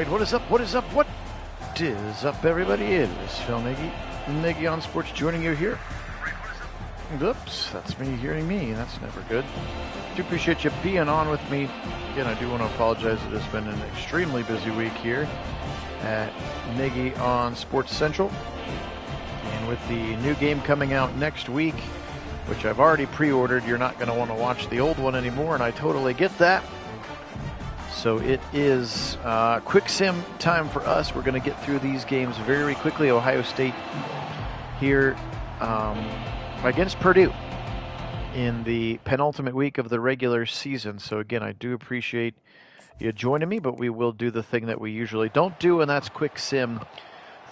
right, what is up? What is up? What is up, everybody? It is Phil Nagy, Nagy on Sports, joining you here. Oops, that's me hearing me. That's never good. Do appreciate you being on with me. Again, I do want to apologize. It has been an extremely busy week here at Nagy on Sports Central. And with the new game coming out next week, which I've already pre-ordered, you're not going to want to watch the old one anymore, and I totally get that. So it is quick sim time for us. We're going to get through these games very quickly. Ohio State here against Purdue in the penultimate week of the regular season. So again, I do appreciate you joining me, but we will do the thing that we usually don't do, and that's quick sim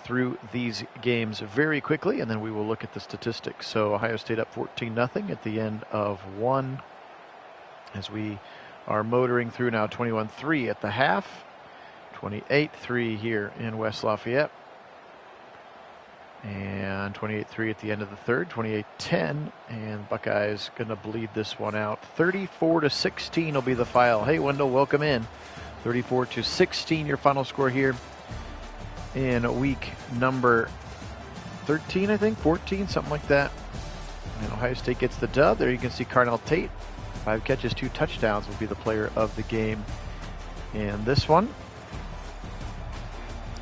through these games very quickly, and then we will look at the statistics. So Ohio State up 14-0 at the end of one, as we are motoring through now. 21-3 at the half, 28-3 here in West Lafayette, and 28-3 at the end of the third, 28-10, and Buckeyes going to bleed this one out. 34-16 will be the final. Hey, Wendell, welcome in. 34-16, your final score here in week number 13, I think, 14, something like that. And Ohio State gets the dub. There you can see Carnell Tate, 5 catches, 2 touchdowns, will be the player of the game in this one.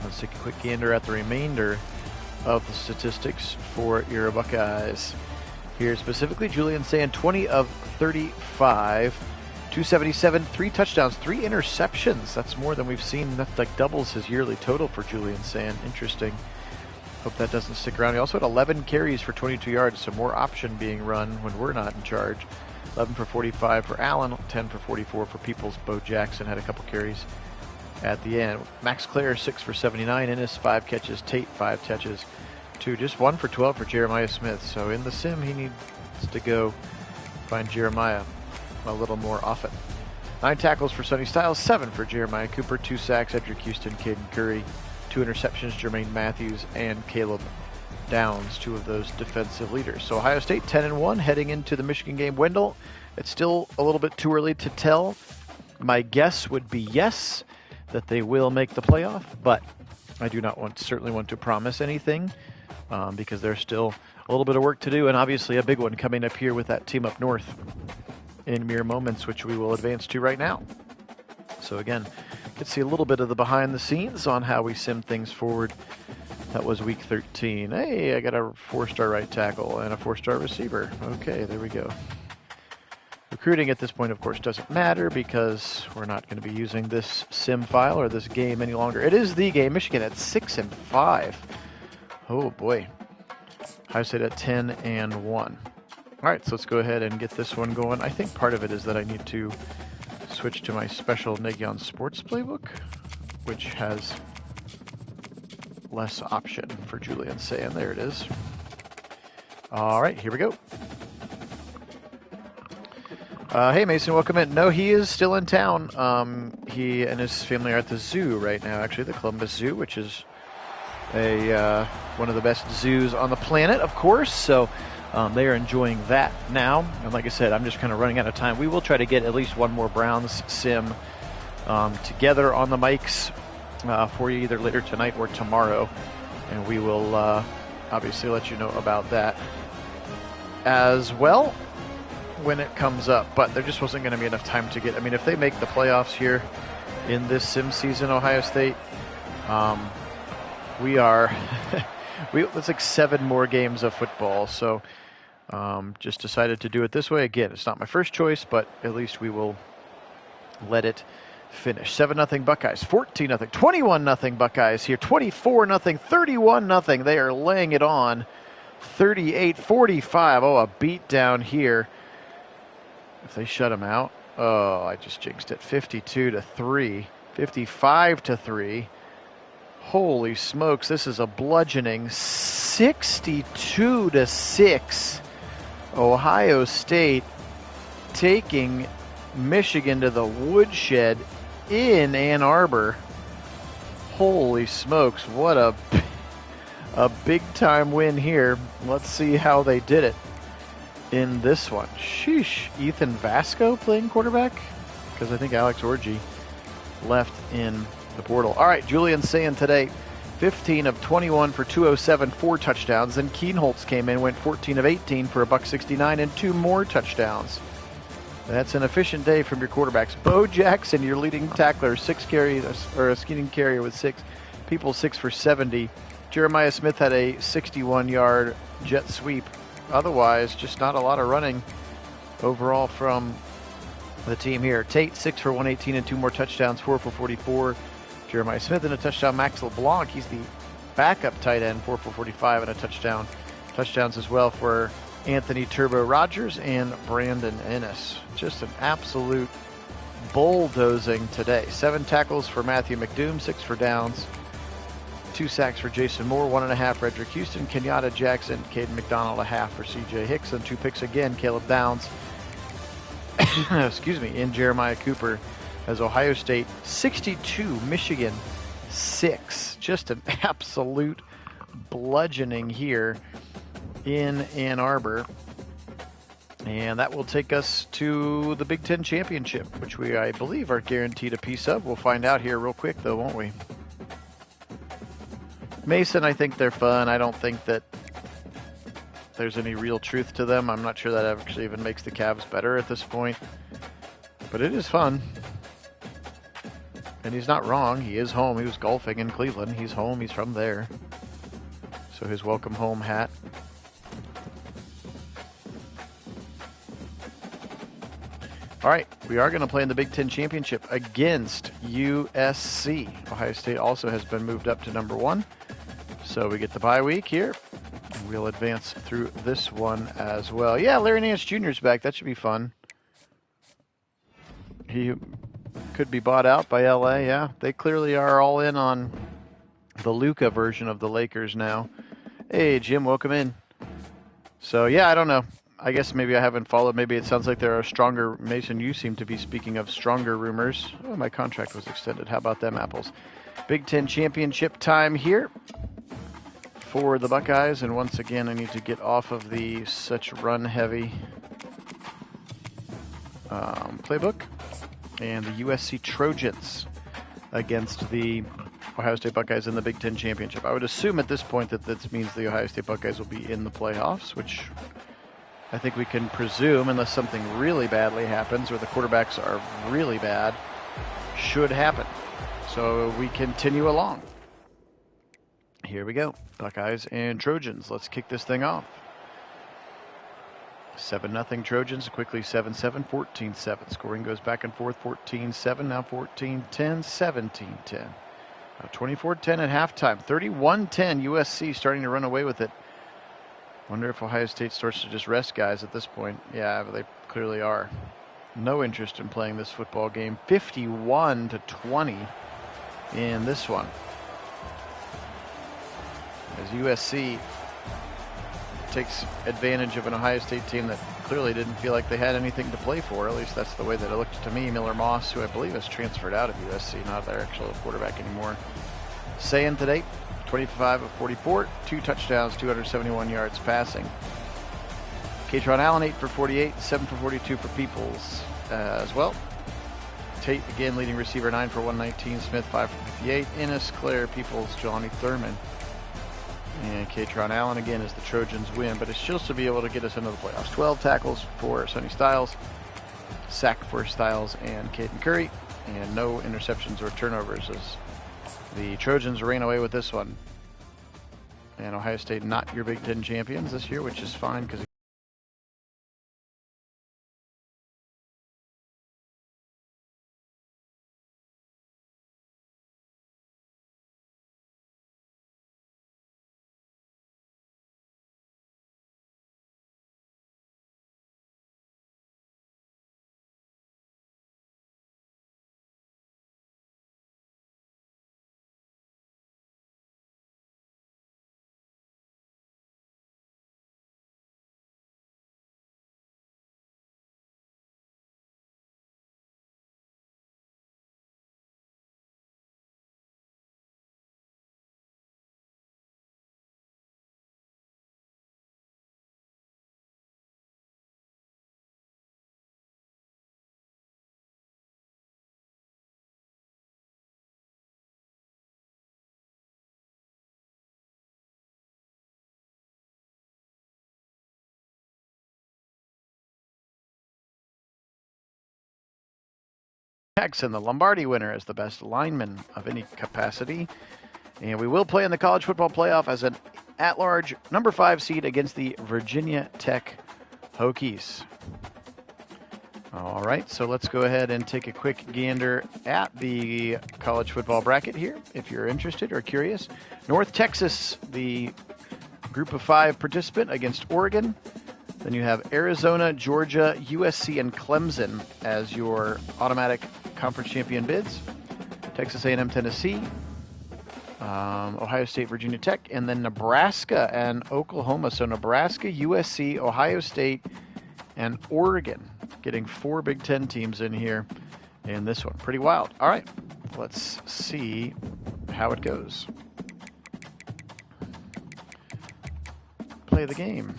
Let's take a quick gander at the remainder of the statistics for your Buckeyes. Here specifically, Julian Sand, 20 of 35, 277, 3 touchdowns, 3 interceptions. That's more than we've seen. That like doubles his yearly total for Julian Sand. Interesting. Hope that doesn't stick around. He also had 11 carries for 22 yards, so more option being run when we're not in charge. 11 for 45 for Allen, 10 for 44 for Peoples. Bo Jackson had a couple carries at the end. Max Clare, 6 for 79. Ennis, 5 catches. Tate, 5 catches. 2, just 1 for 12 for Jeremiah Smith. So in the sim, he needs to go find Jeremiah a little more often. 9 tackles for Sonny Styles, 7 for Jeremiah Cooper, 2 sacks, Edric Houston, Caden Curry, 2 interceptions, Jermaine Matthews, and Caleb Downs, 2 of those defensive leaders. So Ohio State 10-1 heading into the Michigan game. Wendell, it's still a little bit too early to tell. My guess would be yes, that they will make the playoff, but I do not certainly want to promise anything because there's still a little bit of work to do, and obviously a big one coming up here with that team up north in mere moments, which we will advance to right now. So again, you can see a little bit of the behind the scenes on how we sim things forward. That was week 13. Hey, I got a 4-star right tackle and a 4-star receiver. Okay, there we go. Recruiting at this point, of course, doesn't matter because we're not going to be using this sim file or this game any longer. It is the game. Michigan at 6-5. Oh boy. Ohio State at 10-1. All right, so let's go ahead and get this one going. I think part of it is that I need to switch to my special Nagy on Sports playbook, which has less option for Julian Sand. There it is. All right, here we go. Hey, Mason, welcome in. No, he is still in town. He and his family are at the zoo right now, actually, the Columbus Zoo, which is one of the best zoos on the planet, of course. So they are enjoying that now. And like I said, I'm just kind of running out of time. We will try to get at least one more Browns sim together on the mics for you either later tonight or tomorrow. And we will obviously let you know about that as well when it comes up. But there just wasn't going to be enough time to get... I mean, if they make the playoffs here in this sim season, Ohio State, we are... it's like 7 more games of football, so just decided to do it this way. Again, it's not my first choice, but at least we will let it finish. 7-0 Buckeyes, 14-0, 21-0 Buckeyes here, 24-0, 31-0. They are laying it on. 38-45. Oh, a beat down here. If they shut him out. Oh, I just jinxed it. 52-3, 55-3. Holy smokes, this is a bludgeoning. 62-6. Ohio State taking Michigan to the woodshed in Ann Arbor. Holy smokes, what a big-time win here. Let's see how they did it in this one. Sheesh. Ethan Vasco playing quarterback? Because I think Alex Orji left in the portal. All right, Julian Sand today, 15 of 21 for 207, 4 touchdowns. Then Keenholz came in, went 14 of 18 for $169 and 2 more touchdowns. That's an efficient day from your quarterbacks. Bo Jackson, your leading tackler, 6 carries, or a skinning carrier with 6. People 6 for 70. Jeremiah Smith had a 61-yard jet sweep. Otherwise, just not a lot of running overall from the team here. Tate, 6 for 118 and 2 more touchdowns, 4 for 44. Jeremiah Smith and a touchdown. Max LeBlanc, he's the backup tight end, 4 for 45 and a touchdown. Touchdowns as well for Anthony Turbo Rogers and Brandon Ennis. Just an absolute bulldozing today. 7 tackles for Matthew McDoom, 6 for downs. 2 sacks for Jason Moore, 1.5 for Edric Houston, Kenyatta Jackson, Caden McDonald, 0.5 for C.J. Hicks, and 2 picks again, Caleb Downs, excuse me, in Jeremiah Cooper as Ohio State 62, Michigan 6. Just an absolute bludgeoning here in Ann Arbor. And that will take us to the Big Ten Championship, which we, I believe, are guaranteed a piece of. We'll find out here real quick, though, won't we? Mason, I think they're fun. I don't think that there's any real truth to them. I'm not sure that actually even makes the Cavs better at this point. But it is fun. And he's not wrong. He is home. He was golfing in Cleveland. He's home. He's from there. So his welcome home hat. All right, we are going to play in the Big Ten Championship against USC. Ohio State also has been moved up to number 1. So we get the bye week here. We'll advance through this one as well. Yeah, Larry Nance Jr. is back. That should be fun. He could be bought out by LA. Yeah, they clearly are all in on the Luka version of the Lakers now. Hey, Jim, welcome in. So, yeah, I don't know. I guess maybe I haven't followed. Maybe it sounds like there are stronger. Mason, you seem to be speaking of stronger rumors. Oh, my contract was extended. How about them apples? Big Ten Championship time here for the Buckeyes. And once again, I need to get off of the such run-heavy playbook. And the USC Trojans against the Ohio State Buckeyes in the Big Ten Championship. I would assume at this point that this means the Ohio State Buckeyes will be in the playoffs, which I think we can presume, unless something really badly happens or the quarterbacks are really bad, should happen. So we continue along. Here we go. Buckeyes and Trojans. Let's kick this thing off. 7-0 Trojans, quickly 7-7, 14-7. Scoring goes back and forth, 14-7, now 14-10, 17-10. Now 24-10 at halftime, 31-10 USC starting to run away with it. Wonder if Ohio State starts to just rest guys at this point. Yeah, they clearly are. No interest in playing this football game. 51-20 in this one. As USC takes advantage of an Ohio State team that clearly didn't feel like they had anything to play for. At least that's the way that it looked to me. Miller Moss, who I believe has transferred out of USC, not their actual quarterback anymore. Saying today, 25 of 44, 2 touchdowns, 271 yards passing. Katron Allen, 8 for 48, 7 for 42 for Peoples as well. Tate, again, leading receiver, 9 for 119. Smith, 5 for 58. Ennis, Claire, Peoples, Johnny Thurman. And Katron Allen, again, as the Trojans win, but it's just to be able to get us into the playoffs. 12 tackles for Sonny Styles, sack for Styles and Caden Curry, and no interceptions or turnovers as the Trojans ran away with this one. And Ohio State not your Big Ten champions this year, which is fine because Jackson, the Lombardi winner, as the best lineman of any capacity. And we will play in the college football playoff as an at-large number 5 seed against the Virginia Tech Hokies. All right, so let's go ahead and take a quick gander at the college football bracket here, if you're interested or curious. North Texas, the group of 5 participant against Oregon. Then you have Arizona, Georgia, USC, and Clemson as your automatic conference champion bids. Texas A&M, Tennessee, Ohio State, Virginia Tech, and then Nebraska and Oklahoma. So Nebraska, USC, Ohio State, and Oregon, getting 4 Big Ten teams in here in this one. Pretty wild. All right, let's see how it goes. Play the game.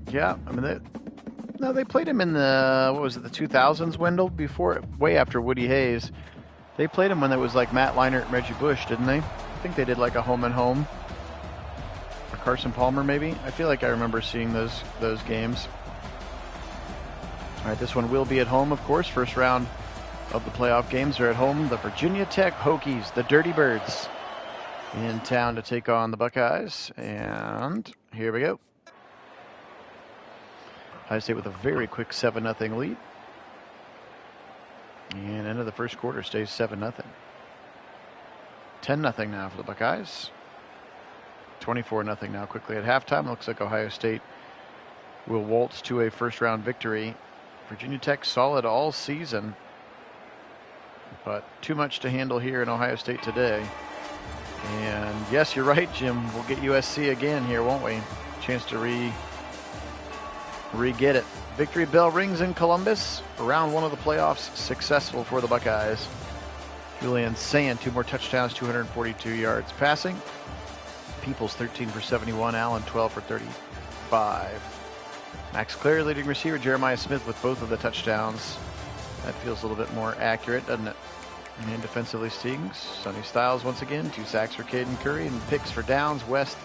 Yeah, I mean, they played him in the, what was it, the 2000s, Wendell? Before, way after Woody Hayes. They played him when it was like Matt Leinart and Reggie Bush, didn't they? I think they did like a home and home. Or Carson Palmer, maybe? I feel like I remember seeing those games. All right, this one will be at home, of course. First round of the playoff games are at home. The Virginia Tech Hokies, the Dirty Birds, in town to take on the Buckeyes. And here we go. Ohio State with a very quick 7-0 lead. And end of the first quarter stays 7-0. 10-0 now for the Buckeyes. 24-0 now quickly at halftime. Looks like Ohio State will waltz to a first-round victory. Virginia Tech solid all season, but too much to handle here in Ohio State today. And yes, you're right, Jim. We'll get USC again here, won't we? Chance to re-get it. Victory bell rings in Columbus. Round 1 of the playoffs successful for the Buckeyes. Julian Sand, 2 more touchdowns, 242 yards passing. Peoples, 13 for 71. Allen, 12 for 35. Max Clary, leading receiver. Jeremiah Smith with both of the touchdowns. That feels a little bit more accurate, doesn't it? And defensively speaking, Sonny Styles once again. 2 sacks for Caden Curry and picks for Downs, West,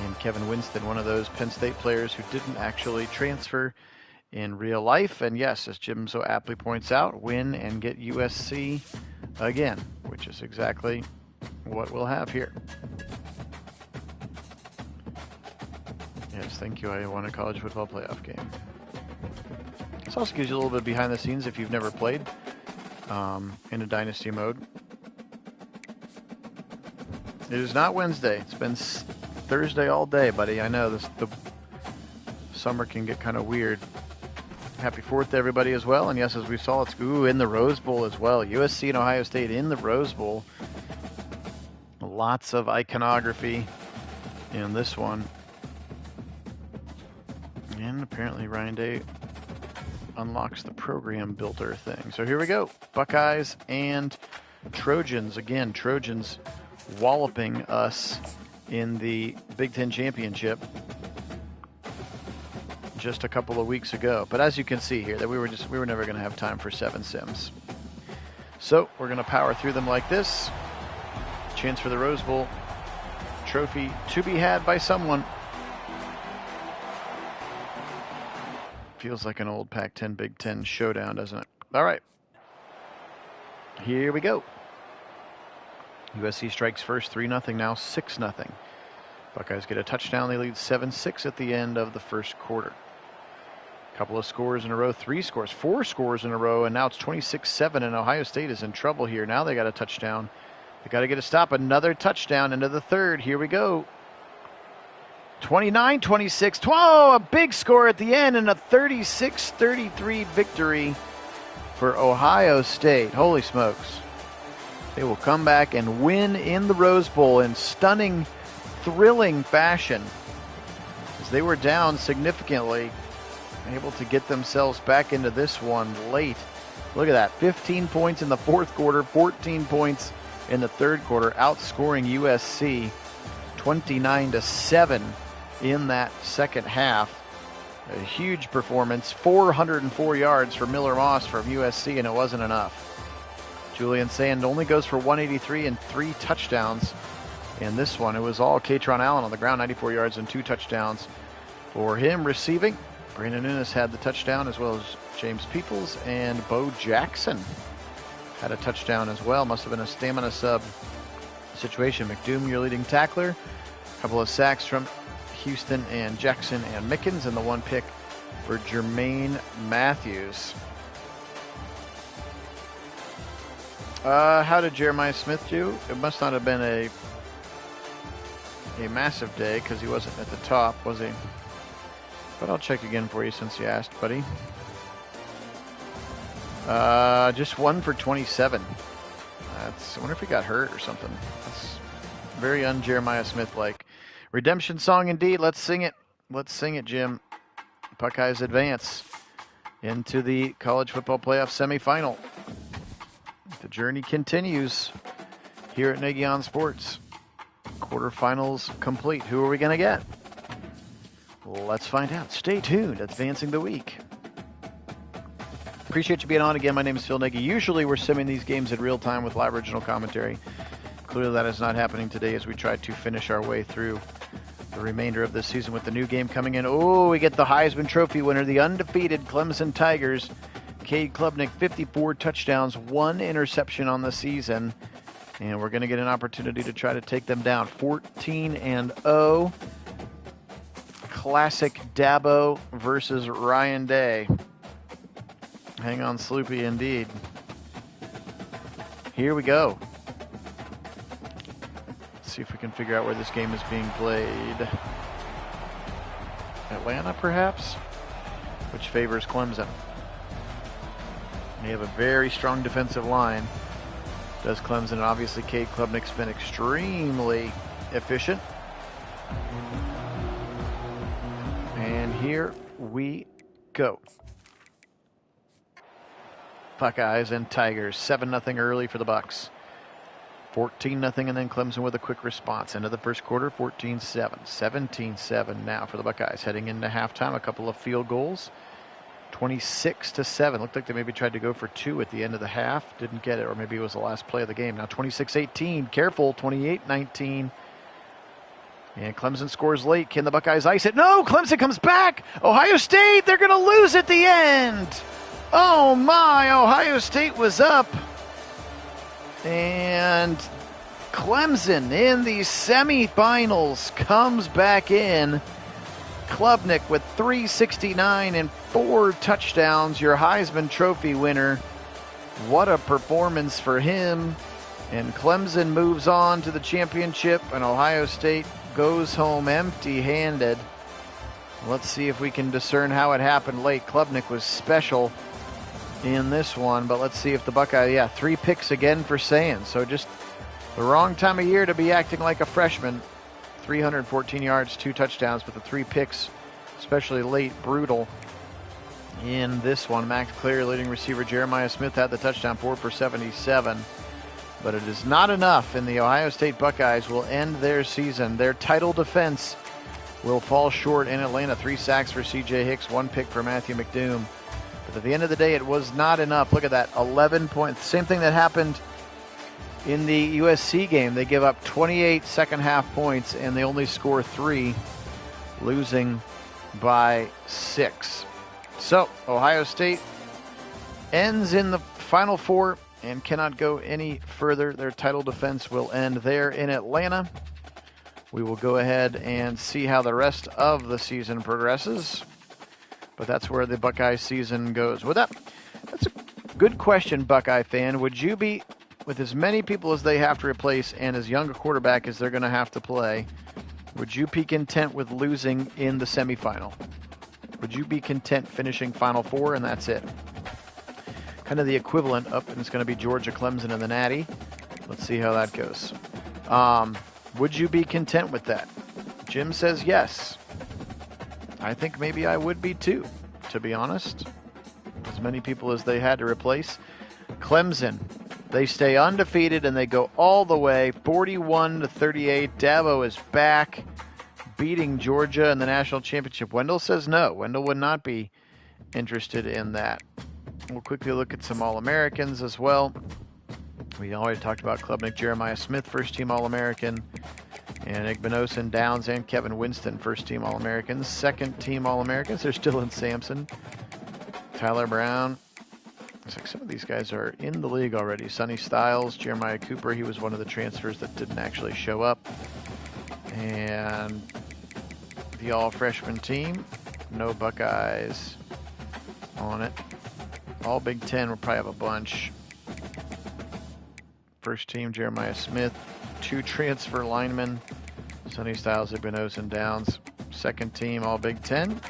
and Kevin Winston, one of those Penn State players who didn't actually transfer in real life. And yes, as Jim so aptly points out, win and get USC again, which is exactly what we'll have here. Yes, thank you. I won a college football playoff game. This also gives you a little bit behind the scenes if you've never played in a dynasty mode. It is not Wednesday. It's been Thursday all day, buddy. I know the summer can get kind of weird. Happy 4th to everybody as well. And yes, as we saw, it's in the Rose Bowl as well. USC and Ohio State in the Rose Bowl. Lots of iconography in this one. And apparently Ryan Day unlocks the program builder thing. So here we go. Buckeyes and Trojans. Again, Trojans walloping us in the Big Ten Championship just a couple of weeks ago. But as you can see here, that we were never going to have time for 7 sims. So we're going to power through them like this. Chance for the Rose Bowl trophy to be had by someone. Feels like an old Pac-10 Big Ten showdown, doesn't it? All right. Here we go. USC strikes first, 3-0, now 6-0. Buckeyes get a touchdown. They lead 7-6 at the end of the first quarter. Couple of scores in a row, 3 scores, 4 scores in a row, and now it's 26-7, and Ohio State is in trouble here. Now they got a touchdown. They got to get a stop. Another touchdown into the third. Here we go. 29-26. Whoa, a big score at the end, and a 36-33 victory for Ohio State. Holy smokes. They will come back and win in the Rose Bowl in stunning, thrilling fashion, as they were down significantly, able to get themselves back into this one late. Look at that, 15 points in the fourth quarter, 14 points in the third quarter, outscoring USC 29-7 in that second half. A huge performance, 404 yards for Miller Moss from USC, and it wasn't enough. Julian Sand only goes for 183 and 3 touchdowns In this one, it was all Katron Allen on the ground, 94 yards and 2 touchdowns for him. Receiving, Brandon Nunes had the touchdown, as well as James Peoples, and Bo Jackson had a touchdown as well. Must have been a stamina sub situation. McDoom, your leading tackler. A couple of sacks from Houston and Jackson and Mickens, and the 1 pick for Jermaine Matthews. How did Jeremiah Smith do? It must not have been a massive day, because he wasn't at the top, was he? But I'll check again for you since you asked, buddy. Just 1 for 27. I wonder if he got hurt or something. That's very un-Jeremiah Smith-like. Redemption song indeed. Let's sing it. Let's sing it, Jim. Buckeyes advance into the college football playoff semifinal. The journey continues here at Nagy on Sports. Quarterfinals complete. Who are we going to get? Let's find out. Stay tuned. Advancing the week. Appreciate you being on again. My name is Phil Nagy. Usually we're simming these games in real time with live original commentary. Clearly that is not happening today as we try to finish our way through the remainder of this season with the new game coming in. Oh, we get the Heisman Trophy winner, the undefeated Clemson Tigers. Cade Klubnik, 54 touchdowns, 1 interception on the season. And we're going to get an opportunity to try to take them down. 14-0. Classic Dabo versus Ryan Day. Hang on, Sloopy, indeed. Here we go. Let's see if we can figure out where this game is being played. Atlanta, perhaps? Which favors Clemson. They have a very strong defensive line. Does Clemson, and obviously Cade Klubnik's been extremely efficient. And here we go. Buckeyes and Tigers, 7-0 early for the Bucks. 14-0, and then Clemson with a quick response. Into the first quarter, 14-7. 17-7 now for the Buckeyes. Heading into halftime, a couple of field goals. 26-7. Looked like they maybe tried to go for 2 at the end of the half. Didn't get it, or maybe it was the last play of the game. Now 26-18. Careful, 28-19. And Clemson scores late. Can the Buckeyes ice it? No, Clemson comes back. Ohio State, they're going to lose at the end. Oh my, Ohio State was up. And Clemson in the semifinals comes back in. Klubnik with 369 and 4 touchdowns, your Heisman Trophy winner. What a performance for him. And Clemson moves on to the championship, and Ohio State goes home empty-handed. Let's see if we can discern how it happened late. Klubnik was special in this one, but let's see if the Buckeye, 3 picks again for Sands. So just the wrong time of year to be acting like a freshman. 314 yards, 2 touchdowns, but the 3 picks, especially late, brutal in this one. Max Clear, leading receiver Jeremiah Smith, had the touchdown, 4 for 77. But it is not enough, and the Ohio State Buckeyes will end their season. Their title defense will fall short in Atlanta. 3 sacks for C.J. Hicks, 1 pick for Matthew McDoom. But at the end of the day, it was not enough. Look at that, 11 points. Same thing that happened in the USC game. They give up 28 second-half points, and they only score 3, losing by 6. So, Ohio State ends in the Final Four and cannot go any further. Their title defense will end there in Atlanta. We will go ahead and see how the rest of the season progresses. But that's where the Buckeye season goes. With that, that's a good question, Buckeye fan. Would you be, with as many people as they have to replace and as young a quarterback as they're going to have to play, would you be content with losing in the semifinal? Would you be content finishing Final Four and that's it? Kind of the equivalent up, and it's going to be Georgia, Clemson, and the Natty. Let's see how that goes. Would you be content with that? Jim says yes. I think maybe I would be too, to be honest. As many people as they had to replace. Clemson, they stay undefeated and they go all the way, 41-38. Dabo is back, beating Georgia in the national championship. Wendell says no. Wendell would not be interested in that. We'll quickly look at some All-Americans as well. We already talked about Klubnik, Jeremiah Smith, first-team All-American. And Igbenosin, Downs, and Kevin Winston, first-team All-Americans. Second-team All-Americans, they're still in Sampson. Tyler Brown. Looks like some of these guys are in the league already. Sonny Styles, Jeremiah Cooper, he was one of the transfers that didn't actually show up. And the all-freshman team, no Buckeyes on it. All Big Ten, we'll probably have a bunch. First team, Jeremiah Smith. 2 transfer linemen, Sonny Styles, Igbenosin, Downs. Second team, all Big Ten.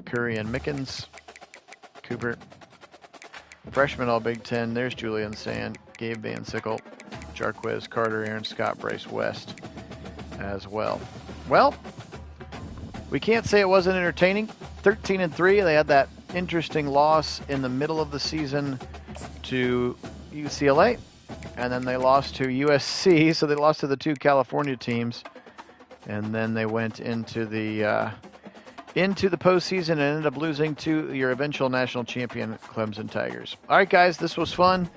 Curry and Mickens. Cooper. Freshman all Big Ten, there's Julian Sand, Gabe Van Sickle, Jarquez Carter, Aaron Scott, Bryce West as well. Well, we can't say it wasn't entertaining. 13-3, they had that interesting loss in the middle of the season to UCLA, and then they lost to USC, so they lost to the 2 California teams, and then they went into the postseason and ended up losing to your eventual national champion Clemson Tigers. All right, guys, this was fun.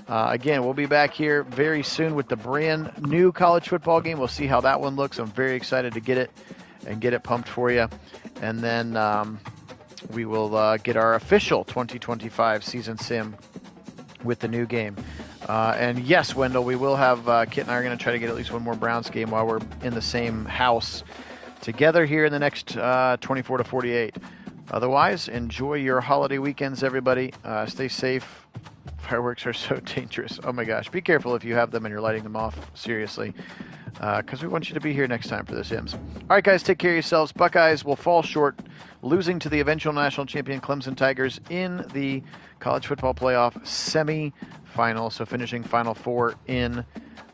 Again, we'll be back here very soon with the brand new college football game. We'll see how that one looks. I'm very excited to get it and get it pumped for you. And then we will get our official 2025 season sim with the new game. And yes, Wendell, we will have Kit and I are going to try to get at least one more Browns game while we're in the same house together here in the next 24 to 48. Otherwise, enjoy your holiday weekends, everybody. Stay safe. Fireworks are so dangerous. Oh my gosh. Be careful if you have them and you're lighting them off. Seriously. Because we want you to be here next time for the Sims. All right, guys, take care of yourselves. Buckeyes will fall short, losing to the eventual national champion Clemson Tigers in the college football playoff semi-final. So finishing Final Four in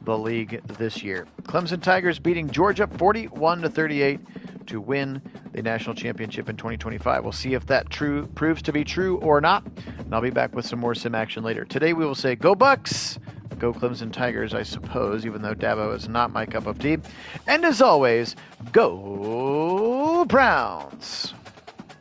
the league this year. Clemson Tigers beating Georgia 41-38 to win the national championship in 2025. We'll see if that proves to be true or not. And I'll be back with some more sim action later. Today we will say go Bucks, go Clemson Tigers, I suppose, even though Dabo is not my cup of tea. And as always, go Browns.